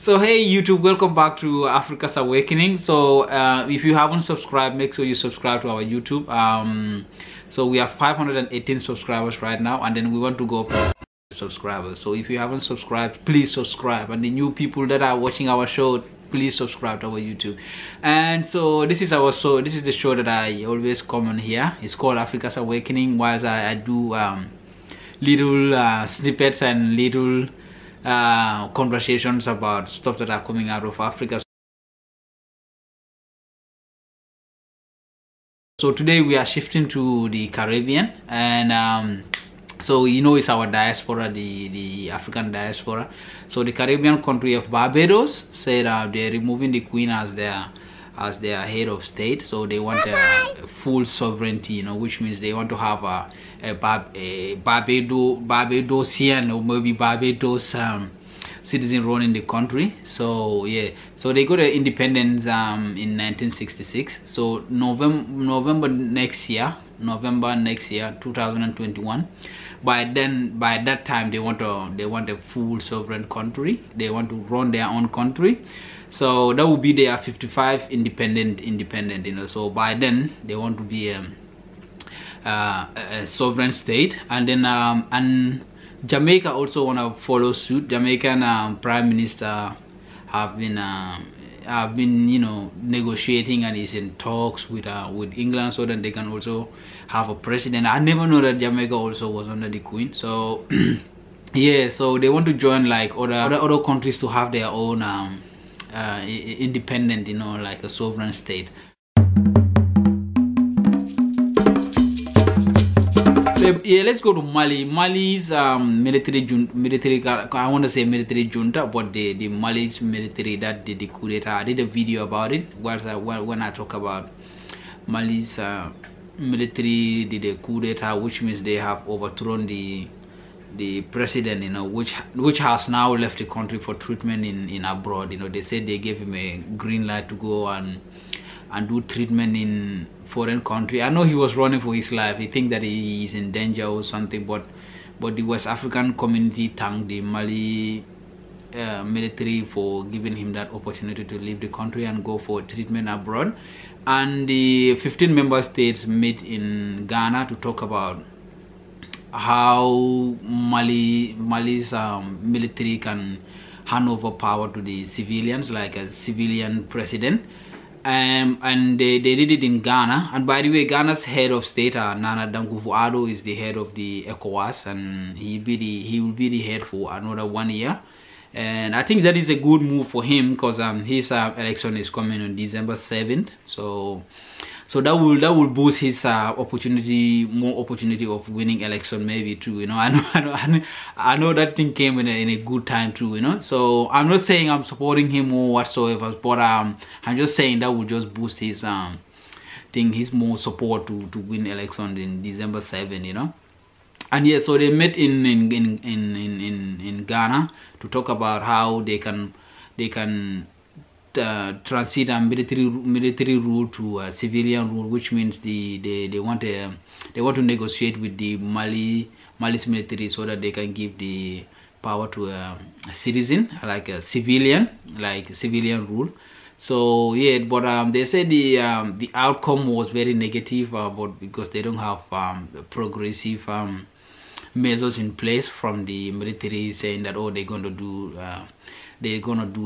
So hey YouTube, welcome back to Africa's Awakening. So if you haven't subscribed, make sure you subscribe to our YouTube. So we have 518 subscribers right now, and then we want to go up to subscribers. So if you haven't subscribed, please subscribe, and the new people that are watching our show, please subscribe to our YouTube. And so this is our show. This is the show that I always come on here. It's called Africa's Awakening, whilst I do little snippets and little conversations about stuff that are coming out of Africa. So today we are shifting to the Caribbean, and so you know, it's our diaspora, the African diaspora. So the Caribbean country of Barbados said they're removing the Queen as their head of state. So they want a full sovereignty, you know, which means they want to have a Barbadosian or maybe Barbados citizen running the country. So yeah, so they got their independence in 1966. So November next year, 2021. By that time, they want a full sovereign country. They want to run their own country. So that will be their 55 independent, you know. So by then they want to be a sovereign state, and then and Jamaica also want to follow suit. Jamaican Prime Minister have been you know, negotiating and is in talks with England so that they can also have a president. I never know that Jamaica also was under the Queen. So yeah, so they want to join like other countries to have their own independent, you know, like a sovereign state. So yeah, let's go to Mali. Mali's military, I want to say military junta, but the Mali's military that did the coup d'etat. I did a video about it when I talk about Mali's military did a coup d'etat, which means they have overthrown the president, you know, which has now left the country for treatment in abroad. You know, they said they gave him a green light to go and do treatment in foreign country. I know he was running for his life. He think that he is in danger or something, but the West African community thanked the Mali military for giving him that opportunity to leave the country and go for treatment abroad. And the 15 member states met in Ghana to talk about how Mali's military can hand over power to the civilians, like a civilian president. And they did it in Ghana. And by the way, Ghana's head of state, Nana Dankufu-Addo, is the head of the ECOWAS, and he will be the head for another 1 year. And I think that is a good move for him, because his election is coming on December 7th. So that will boost his more opportunity of winning election, maybe too. You know, I know that thing came in a good time too. You know, so I'm not saying I'm supporting him or whatsoever, but I'm just saying that will just boost his his more support to win election in December 7th. You know, and yeah, so they met in Ghana to talk about how they can transit a military rule to a civilian rule, which means they want to negotiate with the Mali's military so that they can give the power to a citizen, like a civilian rule. So yeah, but they said the outcome was very negative, but because they don't have progressive measures in place from the military, saying that, oh, they're gonna do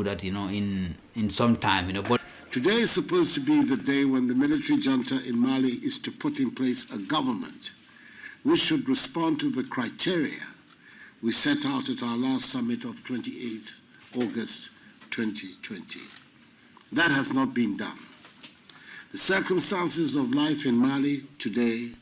that, you know, in some time, you know. But today is supposed to be the day when the military junta in Mali is to put in place a government which should respond to the criteria we set out at our last summit of 28th August 2020. That has not been done. The circumstances of life in Mali today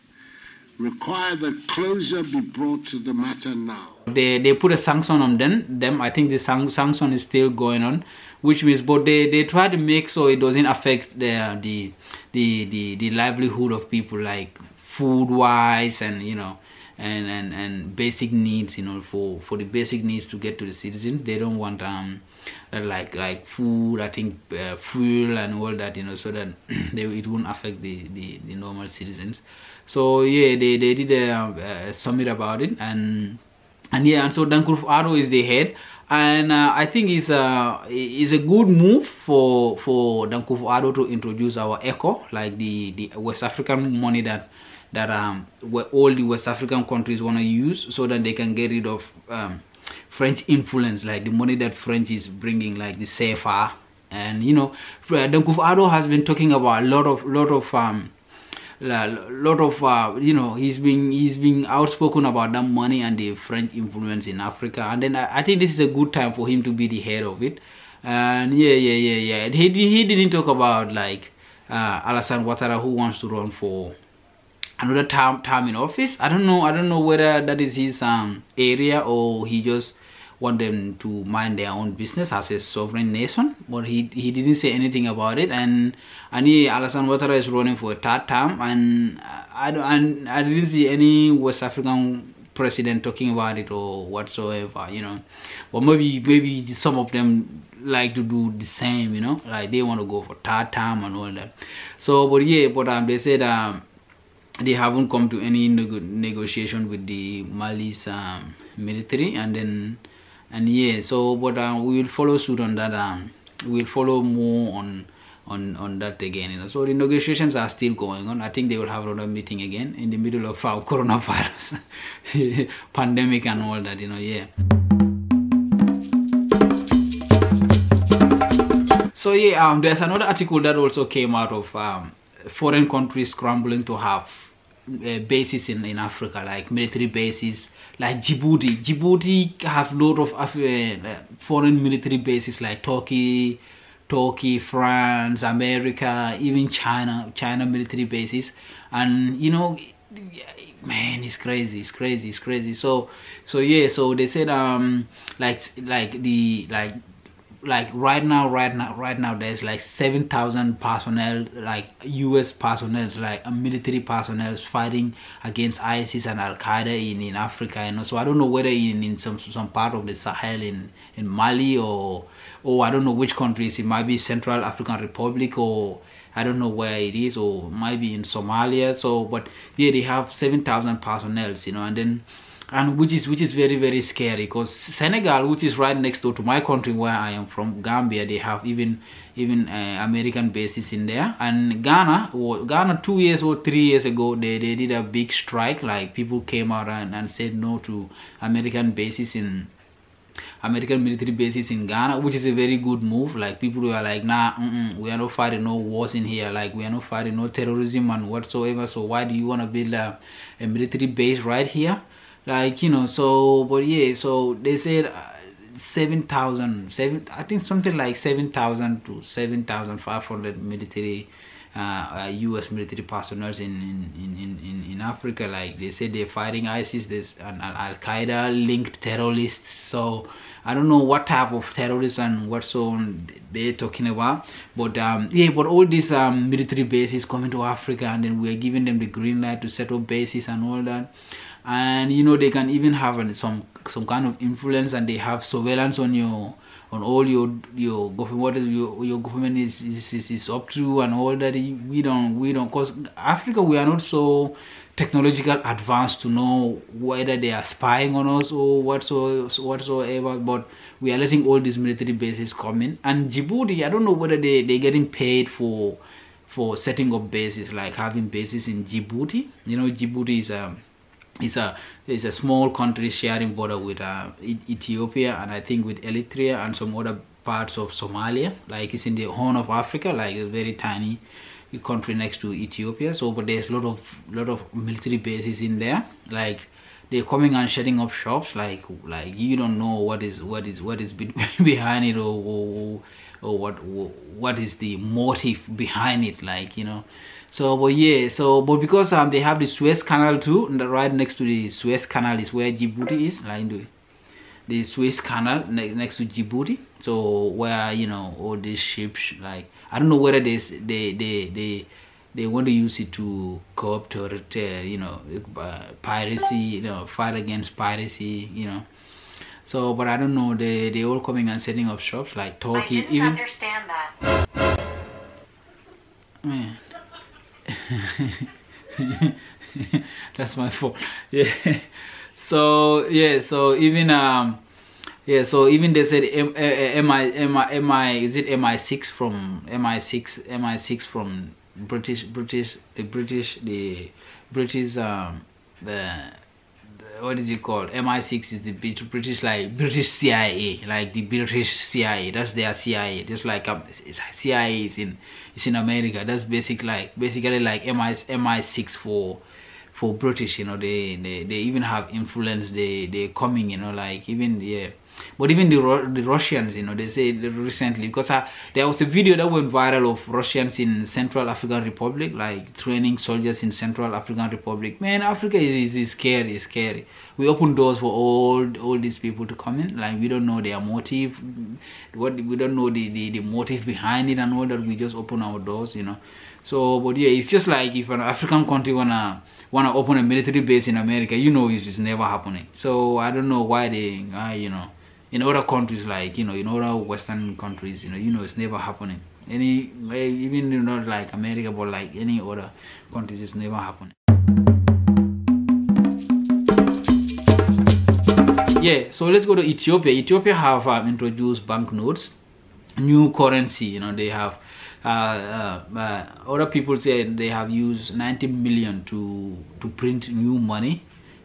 require that closure be brought to the matter now. They put a sanction on them. I think the sanction is still going on, which means, but they try to make so it doesn't affect the livelihood of people, like food wise, and you know, and basic needs, you know, for the basic needs to get to the citizens. They don't want like food, I think fuel and all that, you know, so that it won't affect the normal citizens. So yeah, they did a summit about it, and yeah, and so Dankufu-Addo is the head, And I think it's a good move for Dankufu-Addo to introduce our ECO, like the West African money that all the West African countries want to use, so that they can get rid of French influence, like the money that French is bringing, like the CFA. And you know, Dankufu-Addo has been talking about a lot of you know, he's being outspoken about that money and the French influence in Africa. And then I think this is a good time for him to be the head of it. And yeah, he didn't talk about like Alassane Ouattara, who wants to run for another term in office. I don't know whether that is his area, or he just want them to mind their own business as a sovereign nation. But he didn't say anything about it. And Alassane Ouattara is running for a third term, and I didn't see any West African president talking about it or whatsoever, you know. But maybe some of them like to do the same, you know, like they want to go for third term and all that. So but they said they haven't come to any negotiation with the Mali's military. And yeah, so but we will follow suit on that. We will follow more on that again, you know. So the negotiations are still going on. I think they will have another meeting again in the middle of coronavirus pandemic and all that, you know. Yeah. So yeah, there's another article that also came out of foreign countries scrambling to have bases in Africa, like military bases, like Djibouti. Djibouti have a lot of foreign military bases, like Turkey, France, America, even China military bases. And you know, man, it's crazy. So yeah, so they said like right now there's like 7,000 personnel, like US personnel, like military personnel fighting against ISIS and Al-Qaeda in Africa, you know. So I don't know whether in some part of the Sahel in Mali or I don't know which countries. It might be Central African Republic, or I don't know where it is, or might be in Somalia. So but yeah, they have 7,000 personnel, you know. And which is very, very scary, because Senegal, which is right next door to my country where I am from, Gambia, they have even American bases in there. And Ghana 2 years or 3 years ago, they did a big strike. Like people came out and said no to American military bases in Ghana, which is a very good move. Like people were like, nah, we are not fighting no wars in here, like we are not fighting no terrorism and whatsoever, so why do you want to build a military base right here? Like, you know. So but yeah, so they said 7,000, I think something like 7,000 to 7,500 military US military personnel in Africa. Like they said they're fighting ISIS, and Al-Qaeda linked terrorists. So I don't know what type of terrorists and what so on they're talking about. But yeah, but all these military bases coming to Africa, and then we're giving them the green light to set up bases and all that. And you know, they can even have some kind of influence, and they have surveillance on all your government, what is your government is up to and all that. We don't, because Africa, we are not so technological advanced to know whether they are spying on us or whatsoever. But we are letting all these military bases come in. And Djibouti, I don't know whether they're getting paid for setting up bases, like having bases in Djibouti. You know, Djibouti is a small country sharing border with Ethiopia, and I think with Eritrea and some other parts of Somalia. Like it's in the Horn of Africa, like a very tiny country next to Ethiopia. So but there's a lot of military bases in there. Like they're coming and setting up shops, like you don't know what is behind it, or what is the motive behind it, like, you know. So but yeah, so but because they have the Suez Canal too, and right next to the Suez Canal is where Djibouti is, like the Suez Canal next to Djibouti. So where, you know, all these ships, like I don't know whether they want to use it to curb you know, piracy, you know, fight against piracy, you know. So but I don't know, they all coming and setting up shops, like Turkey. I didn't understand that. Man. That's my fault. Yeah. So yeah, so even Yeah, so even they said is it MI6 from MI6 from the British what is it called? MI6 is the British, like British CIA, like the British CIA. That's their CIA. Just like CIA is in America. That's basically like MI6 for British. You know, they even have influence. They coming. You know, like even yeah. But even the Russians, you know, they say recently, because there was a video that went viral of Russians in Central African Republic, like training soldiers in Central African Republic. Man, Africa is scary, scary. We open doors for all these people to come in. Like, we don't know their motive, we don't know the motive behind it and all that. We just open our doors, you know. So, but yeah, it's just like if an African country wanna open a military base in America, you know, it's just never happening. So I don't know why they, you know. In other countries, like, you know, in other Western countries, you know, it's never happening. Even, you know, like America, but like any other countries, it's never happening. Yeah, so let's go to Ethiopia. Ethiopia have introduced banknotes, new currency. You know, they have other people say they have used 90 million to print new money,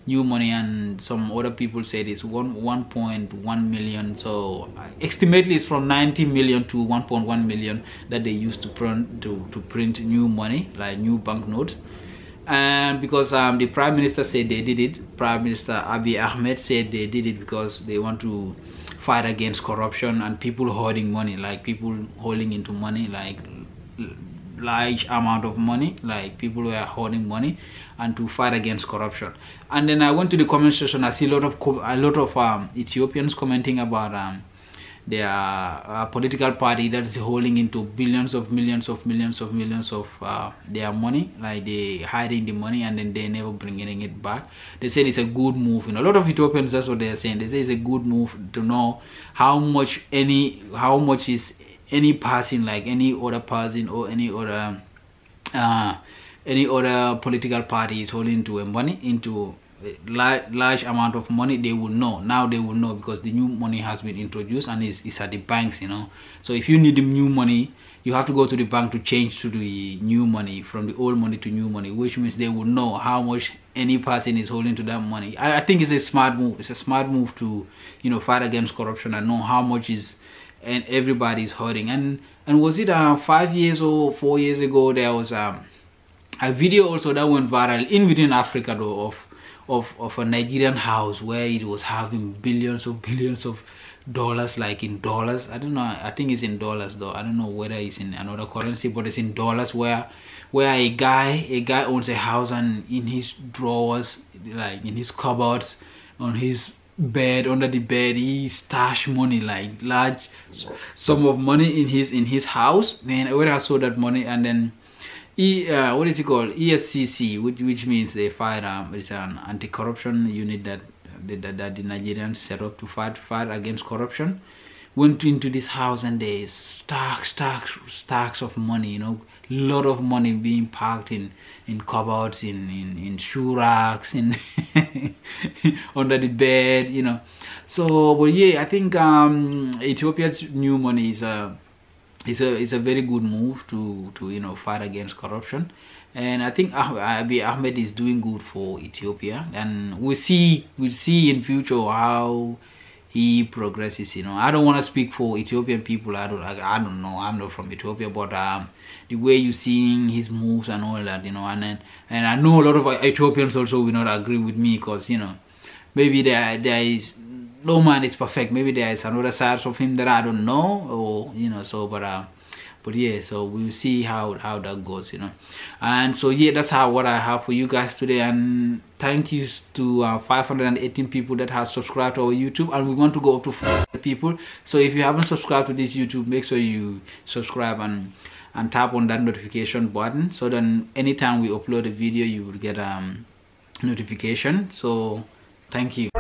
and some other people said it's 1.1 million. So estimately it's from 90 million to 1.1 million that they used to print new money, like new banknotes. And because the Prime Minister said they did it, Prime Minister Abiy Ahmed said they did it because they want to fight against corruption and people hoarding money, like people holding into money, like large amount of money, like people who are hoarding money, and to fight against corruption. And then I went to the comment section. I see a lot of Ethiopians commenting about their political party that is holding into billions of millions of their money, like they hiding the money and then they never bringing it back. They said it's a good move. You know, a lot of Ethiopians, that's what they're saying. They say it's a good move to know how much is any person, like any other person or any other political party is holding into large amount of money. They will know now. They will know because the new money has been introduced and it's at the banks, you know. So if you need the new money, you have to go to the bank to change to the new money, from the old money to new money, which means they will know how much any person is holding to that money. I think it's a smart move. It's a smart move to, you know, fight against corruption and know how much is, and everybody is hoarding. And was it 5 years or 4 years ago, there was a video also that went viral within Africa though, of a Nigerian house where it was having billions of dollars, like in dollars. I don't know, I think it's in dollars though. I don't know whether it's in another currency, but it's in dollars, where a guy owns a house, and in his drawers, like in his cupboards, on his bed, under the bed, he stashed money, like large sum of money in his house. Man, when I saw that money, and then what is it called, EFCC, which means they fight it's an anti-corruption unit that the Nigerians set up to fight against corruption, went into this house, and they stacks of money, you know, lot of money being packed in cupboards, in shoe racks, in under the bed, you know. So, but yeah, I think Ethiopia's new money is a very good move to you know, fight against corruption. And I think Abiy Ahmed is doing good for Ethiopia, and we'll see in future how he progresses. You know, I don't want to speak for Ethiopian people. I don't know. I'm not from Ethiopia, but the way you seeing his moves and all that, you know, and I know a lot of Ethiopians also will not agree with me, because, you know, maybe there is, no man is perfect. Maybe there is another side of him that I don't know, or, you know. So, but yeah, so we'll see how that goes, you know. And so yeah, that's what I have for you guys today. And thank you to 518 people that have subscribed to our YouTube, and we want to go up to 400 people. So if you haven't subscribed to this YouTube, make sure you subscribe and tap on that notification button, so then anytime we upload a video, you will get notification. So thank you.